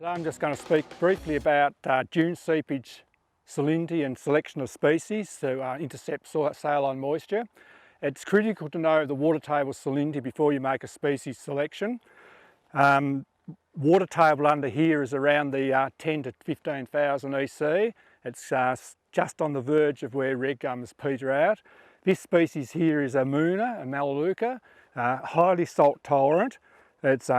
Today I'm just going to speak briefly about dune seepage salinity and selection of species to intercept saline moisture. It's critical to know the water table salinity before you make a species selection. Water table under here is around the 10 to 15,000 EC. It's just on the verge of where red gums peter out. This species here is a Moona, a Melaleuca, highly salt tolerant. It's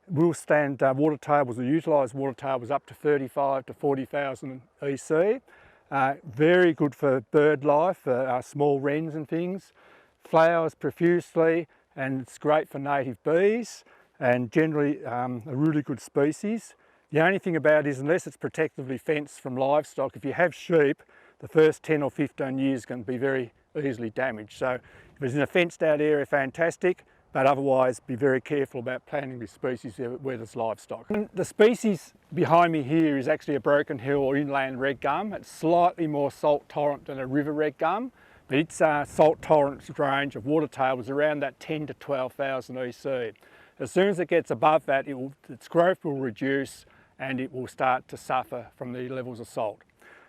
will stand water tables or utilise water tables up to 35 to 40,000 EC. Very good for bird life, for small wrens and things. Flowers profusely, and it's great for native bees, and generally a really good species. The only thing about it is, unless it's protectively fenced from livestock, if you have sheep, the first 10 or 15 years can be very easily damaged. So if it's in a fenced out area, fantastic, but otherwise be very careful about planting this species where there's livestock. And the species behind me here is actually a broken hill or inland red gum. It's slightly more salt tolerant than a river red gum, but its salt tolerance range of water table is around that 10 to 12,000 EC. As soon as it gets above that, its growth will reduce and it will start to suffer from the levels of salt.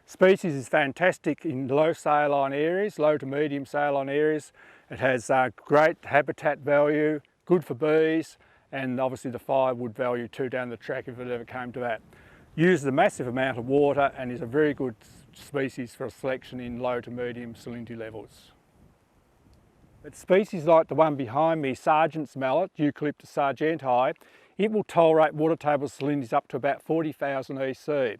Species is fantastic in low saline areas, low to medium saline areas. It has great habitat value, good for bees, and obviously the firewood value too down the track if it ever came to that. Uses a massive amount of water and is a very good species for selection in low to medium salinity levels. But species like the one behind me, Sargent's mallet, Eucalyptus sargentii, it will tolerate water table salinities up to about 40,000 EC.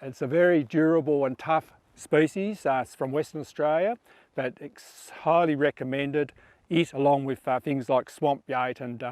It's a very durable and tough species. It's from Western Australia, but it's highly recommended. It, along with things like swamp yate and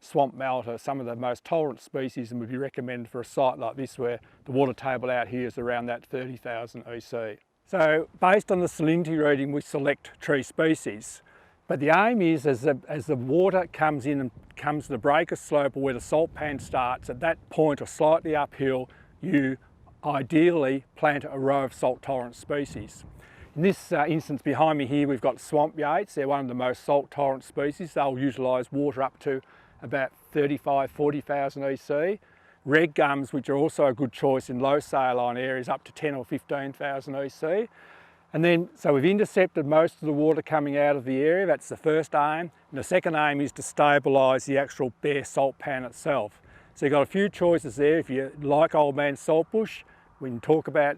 swamp mallet, are some of the most tolerant species and would be recommended for a site like this where the water table out here is around that 30,000 EC. So based on the salinity reading, we select tree species. But the aim is, as the water comes in and comes to the breaker slope or where the salt pan starts, at that point or slightly uphill, you ideally plant a row of salt tolerant species. In this instance behind me here, we've got swamp yates. They're one of the most salt tolerant species. They'll utilise water up to about 35, 40,000 EC. Red gums, which are also a good choice in low saline areas, up to 10 or 15,000 EC. And then, so we've intercepted most of the water coming out of the area. That's the first aim. And the second aim is to stabilise the actual bare salt pan itself. So you've got a few choices there. If you like old man saltbush, we can talk about,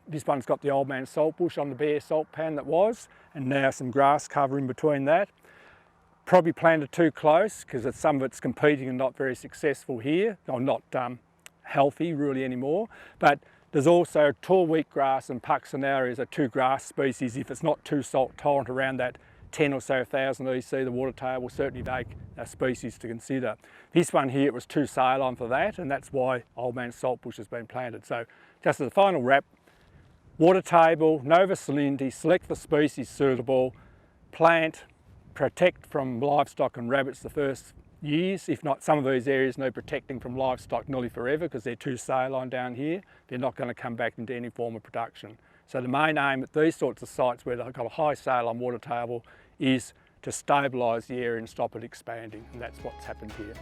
this one's got the old man saltbush on the bare salt pan that was, and now some grass cover in between that. Probably planted too close because some of it's competing and not very successful here, or not healthy really anymore. But there's also tall wheatgrass and puxinaria are two grass species. If it's not too salt tolerant around that 10 or so thousand EC, the water table will certainly make a species to consider. This one here, it was too saline for that, and that's why old man saltbush has been planted. So just as a final wrap, water table, know the salinity, select the species suitable, plant, protect from livestock and rabbits the first years. If not, some of these areas need protecting from livestock nearly forever because they're too saline down here. They're not going to come back into any form of production. So the main aim at these sorts of sites where they've got a high saline water table is to stabilise the area and stop it expanding, and that's what's happened here.